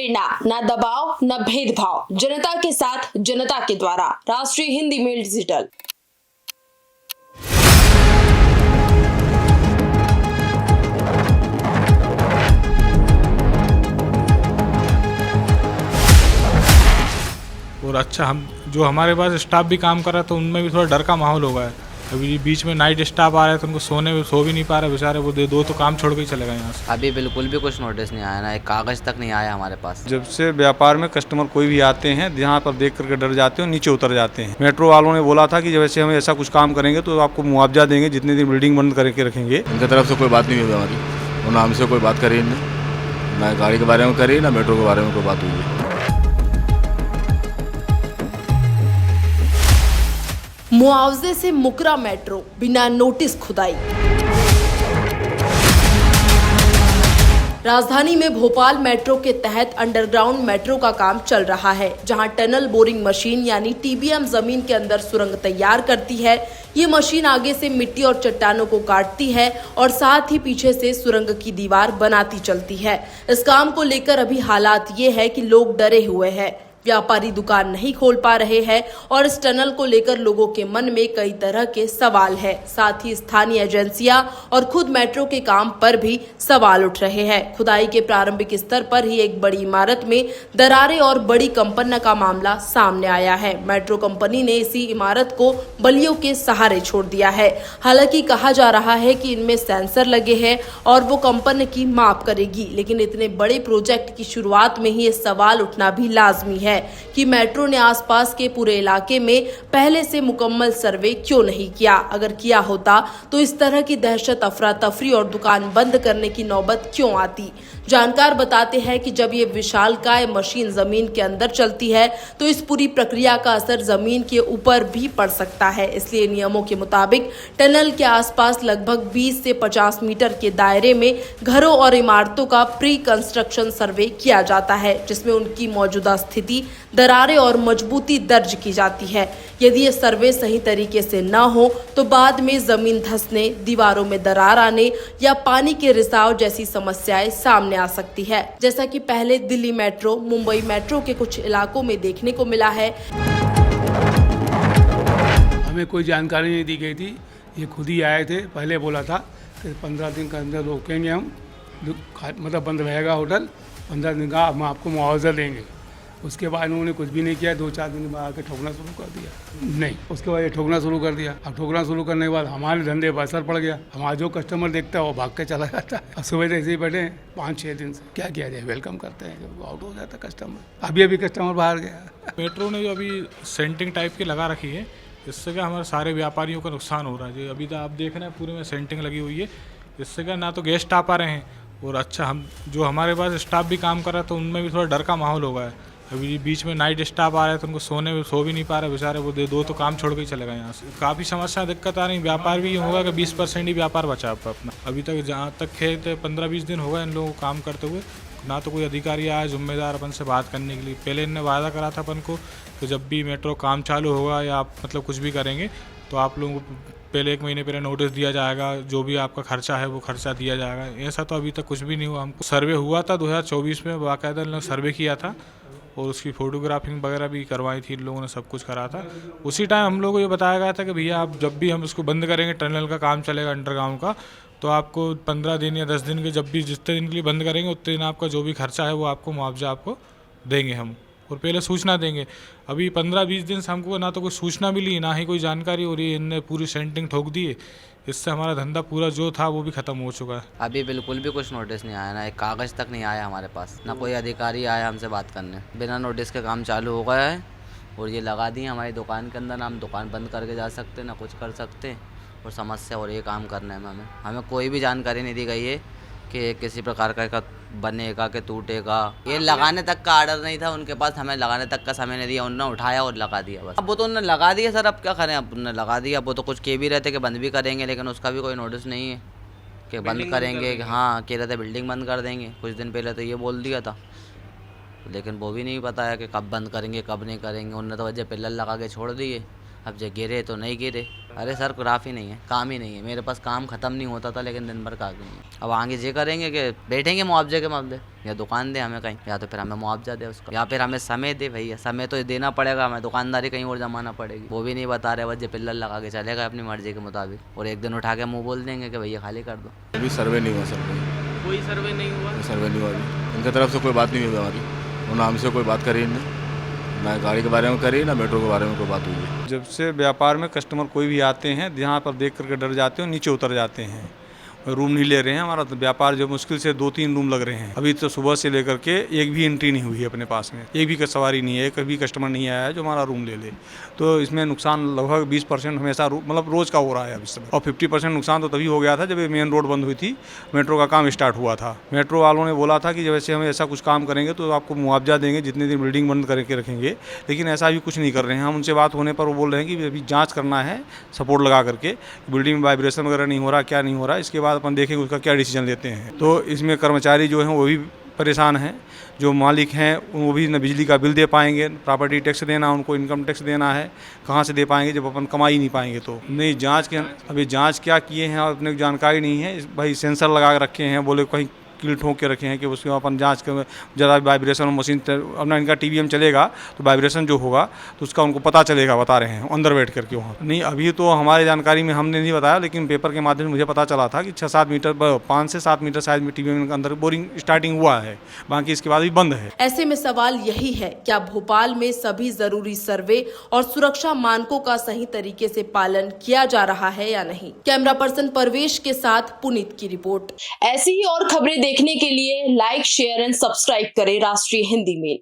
प्रेरणा, ना दबाव, न भेदभाव, जनता के साथ, जनता के द्वारा। राष्ट्रीय हिंदी मेल डिजिटल। और अच्छा हम जो हमारे पास स्टाफ भी काम कर रहा है तो उनमें भी थोड़ा डर का माहौल हो गया है। अभी बीच में नाइट स्टाफ आ रहे हैं तो उनको सो भी नहीं पा रहे बेचारे, वो दो तो काम छोड़ के ही चले गए यहाँ से। अभी बिल्कुल भी कुछ नोटिस नहीं आया ना, एक कागज़ तक नहीं आया हमारे पास। जब से व्यापार में कस्टमर कोई भी आते हैं यहाँ पर देख करके डर जाते हैं और नीचे उतर जाते हैं। मेट्रो वालों ने बोला था कि जैसे हम ऐसा कुछ काम करेंगे तो आपको मुआवजा देंगे, जितने दिन बिल्डिंग बंद करके रखेंगे। उनकी तरफ से कोई बात नहीं हुई हमारी, और नाम से कोई बात करी नहीं, ना गाड़ी के बारे में करी ना मेट्रो के बारे में कोई बात हुई है। मुआवजे से मुकरा मेट्रो, बिना नोटिस खुदाई। राजधानी में भोपाल मेट्रो के तहत अंडरग्राउंड मेट्रो का काम चल रहा है, जहां टनल बोरिंग मशीन यानी टीबीएम जमीन के अंदर सुरंग तैयार करती है। ये मशीन आगे से मिट्टी और चट्टानों को काटती है और साथ ही पीछे से सुरंग की दीवार बनाती चलती है। इस काम को लेकर अभी हालात ये है कि लोग डरे हुए हैं। व्यापारी दुकान नहीं खोल पा रहे हैं और इस टनल को लेकर लोगों के मन में कई तरह के सवाल है। साथ ही स्थानीय एजेंसियां और खुद मेट्रो के काम पर भी सवाल उठ रहे हैं। खुदाई के प्रारंभिक स्तर पर ही एक बड़ी इमारत में दरारें और बड़ी कंपन का मामला सामने आया है। मेट्रो कंपनी ने इसी इमारत को बल्लियों के सहारे छोड़ दिया है। हालांकि कहा जा रहा है कि इनमें सेंसर लगे हैं और वो कंपन की माप करेगी, लेकिन इतने बड़े प्रोजेक्ट की शुरुआत में ही ये सवाल उठना भी लाजमी है कि मेट्रो ने आसपास के पूरे इलाके में पहले से मुकम्मल सर्वे क्यों नहीं किया। अगर किया होता तो इस तरह की दहशत, अफरा तफरी और दुकान बंद करने की नौबत क्यों आती। जानकार बताते हैं कि जब ये विशालकाय मशीन जमीन के अंदर चलती है तो इस पूरी प्रक्रिया का असर जमीन के ऊपर भी पड़ सकता है। इसलिए नियमों के मुताबिक टनल के आसपास लगभग 20 से 50 मीटर के दायरे में घरों और इमारतों का प्री कंस्ट्रक्शन सर्वे किया जाता है, जिसमें उनकी मौजूदा स्थिति, दरारें और मजबूती दर्ज की जाती है। यदि ये सर्वे सही तरीके से न हो तो बाद में जमीन धंसने, दीवारों में दरार आने या पानी के रिसाव जैसी समस्याएं सामने आ सकती है, जैसा कि पहले दिल्ली मेट्रो, मुंबई मेट्रो के कुछ इलाकों में देखने को मिला है। हमें कोई जानकारी नहीं दी गई थी, ये खुद ही आए थे। पहले बोला था कि 15 दिन के अंदर रोकेंगे हम, मतलब बंद रहेगा होटल, 15 दिन का हम आपको मुआवजा देंगे। उसके बाद उन्होंने कुछ भी नहीं किया। 2-4 दिन बाद आके ठोकना शुरू कर दिया। नहीं, उसके बाद ये ठोकना शुरू कर दिया। अब ठोकना शुरू करने के बाद हमारे धंधे पर असर पड़ गया। हमारा जो कस्टमर देखता है वो भाग के चला जाता है। अब सुबह से ऐसे ही बैठे 5-6 दिन से, क्या किया जाए, वेलकम करते हैं, जब आउट हो जाता है कस्टमर। अभी कस्टमर बाहर गया। मेट्रो ने जो अभी सेंटिंग टाइप की लगा रखी है, इससे क्या हमारे सारे व्यापारियों का नुकसान हो रहा है। जो अभी तो आप देख रहे हैं पूरे में सेंटिंग लगी हुई है, इससे क्या ना तो गेस्ट आ पा रहे हैं और अच्छा हम जो हमारे पास स्टाफ भी काम कर रहा है तो उनमें भी थोड़ा डर का माहौल हो गया है। अभी बीच में नाइट स्टाफ आ रहे हैं तो उनको सो भी नहीं पा रहे बेचारे, वो दो तो काम छोड़ के ही चले गए यहाँ से। काफ़ी समस्या, दिक्कत आ रही। व्यापार भी होगा कि 20% ही व्यापार बचा अपना। अभी तक जहाँ तक खेत 15-20 दिन हो गए इन लोगों को काम करते हुए, ना तो कोई अधिकारी आया जिम्मेदार अपन से बात करने के लिए। पहले इनने वादा करा था अपन को कि जब भी मेट्रो काम चालू होगा या आप मतलब कुछ भी करेंगे तो आप लोगों को पहले 1 महीने पहले नोटिस दिया जाएगा, जो भी आपका खर्चा है वो खर्चा दिया जाएगा। ऐसा तो अभी तक कुछ भी नहीं हुआ। हमको सर्वे हुआ था 2024 में, बाकायदा इन लोगों ने सर्वे किया था और उसकी फोटोग्राफिंग वगैरह भी करवाई थी इन लोगों ने, सब कुछ करा था। उसी टाइम हम लोगों को ये बताया गया था कि भैया आप जब भी हम इसको बंद करेंगे, टनल का काम चलेगा अंडरग्राउंड का, तो आपको 15 दिन या 10 दिन के, जब भी जितने दिन के लिए बंद करेंगे उतने दिन आपका जो भी खर्चा है वो आपको मुआवजा आपको देंगे हम, और पहले सूचना देंगे। अभी 15-20 दिन से हमको ना तो कोई सूचना मिली, ना ही कोई जानकारी हो रही है। इनने पूरी सेंटिंग ठोक दी है, इससे हमारा धंधा पूरा जो था वो भी ख़त्म हो चुका है। अभी बिल्कुल भी कुछ नोटिस नहीं आया ना, एक कागज़ तक नहीं आया हमारे पास, ना कोई अधिकारी आया हमसे बात करने। बिना नोटिस के काम चालू हो गया है और ये लगा दिए हमारी दुकान के अंदर, ना हम दुकान बंद करके जा सकते, ना कुछ कर सकते, और समस्या हो रही है काम करने में। हमें कोई भी जानकारी नहीं दी गई है कि किसी प्रकार का बनेगा कि टूटेगा। ये लगाने तक का आर्डर नहीं था उनके पास, हमें लगाने तक का समय नहीं दिया। उन्होंने उठाया और लगा दिया बस। अब वो तो उन्होंने लगा दिया सर, अब क्या करें, अब उन्होंने लगा दिया। वो तो कुछ कह भी रहे थे कि बंद भी करेंगे, लेकिन उसका भी कोई नोटिस नहीं है कि बंद करेंगे। हाँ, कह रहे थे बिल्डिंग बंद कर देंगे, कुछ दिन पहले तो ये बोल दिया था, लेकिन वो भी नहीं पता है कि कब बंद करेंगे कब नहीं करेंगे। उन्होंने तो वजह पिलर लगा के छोड़ दिए अब जो गिरे तो नहीं गिरे। अरे सर ग्राफ ही नहीं है, काम ही नहीं है मेरे पास, काम खत्म नहीं होता था लेकिन दिन भर का नहीं है। अब आगे ये करेंगे कि बैठेंगे मुआवजे के मामले, या दुकान दे हमें कहीं, या तो फिर हमें मुआवजा दे उसका, या फिर हमें समय दे भैया, समय तो देना पड़ेगा हमें, दुकानदारी कहीं और जमाना पड़ेगी, वो भी नहीं बता रहे, बस ये पिल्लर लगा के चलेगा अपनी मर्जी के मुताबिक, और एक दिन उठा के मुँह बोल देंगे कि भैया खाली कर दो। अभी सर्वे नहीं हुआ सर, कोई सर्वे नहीं हुआ। सर्वे नहीं हुआ अभी, उनकी तरफ से कोई बात नहीं हुई हमारी, उन्होंने हमसे कोई बात करी नहीं, ना गाड़ी के बारे में करी ना मेट्रो के बारे में कोई बात हुई है। जब से व्यापार में कस्टमर कोई भी आते हैं यहाँ पर देख करके डर जाते हैं, नीचे उतर जाते हैं, रूम नहीं ले रहे हैं। हमारा तो व्यापार जो मुश्किल से 2-3 रूम लग रहे हैं, अभी तो सुबह से लेकर के एक भी एंट्री नहीं हुई है अपने पास में, एक भी सवारी नहीं है, एक भी कस्टमर नहीं आया है जो हमारा रूम ले ले। तो इसमें नुकसान लगभग 20% हमेशा मतलब रोज़ का हो रहा है अभी समय, और 50% नुकसान तो तभी हो गया था जब ये मेन रोड बंद हुई थी, मेट्रो का काम स्टार्ट हुआ था। मेट्रो वालों ने बोला था कि जब ऐसे हम ऐसा कुछ काम करेंगे तो आपको मुआवजा देंगे जितने दिन बिल्डिंग बंद करके रखेंगे, लेकिन ऐसा अभी कुछ नहीं कर रहे हैं। हम उनसे बात होने पर वो बोल रहे हैं कि अभी जाँच करना है सपोर्ट लगा करके, बिल्डिंग में वाइब्रेशन वगैरह नहीं हो रहा, क्या नहीं हो रहा, इसके बाद अपन देखेंगे उसका क्या डिसीजन लेते हैं। तो इसमें कर्मचारी जो हैं वो भी परेशान हैं, जो मालिक हैं वो भी न बिजली का बिल दे पाएंगे, प्रॉपर्टी टैक्स देना, उनको इनकम टैक्स देना है, कहाँ से दे पाएंगे जब अपन कमाई नहीं पाएंगे। तो नहीं जांच के अभी जांच क्या किए हैं अपने जानकारी नहीं है। भाई सेंसर लगा के रखे हैं, बोले कहीं कील ठोक के रखे हैं कि उसमें अपन जांच कर ज़रा वाइब्रेशन मशीन अपना इनका टीवीएम चलेगा तो वाइब्रेशन जो होगा तो उसका उनको पता चलेगा, बता रहे हैं अंदर बैठ करके वहाँ। नहीं अभी तो हमारे जानकारी में हमने नहीं बताया, लेकिन पेपर के माध्यम से मुझे पता चला था कि 6-7 मीटर 5 से 7 मीटर साइज में टीवीएम के अंदर बोरिंग स्टार्टिंग हुआ है, बाकी इसके बाद भी बंद है। ऐसे में सवाल यही है, क्या भोपाल में सभी जरूरी सर्वे और सुरक्षा मानकों का सही तरीके से पालन किया जा रहा है या नहीं। कैमरा पर्सन परवेश के साथ पुनीत की रिपोर्ट। ऐसी ही और खबरें देखने के लिए लाइक, शेयर एंड सब्सक्राइब करें राष्ट्रीय हिंदी मेल।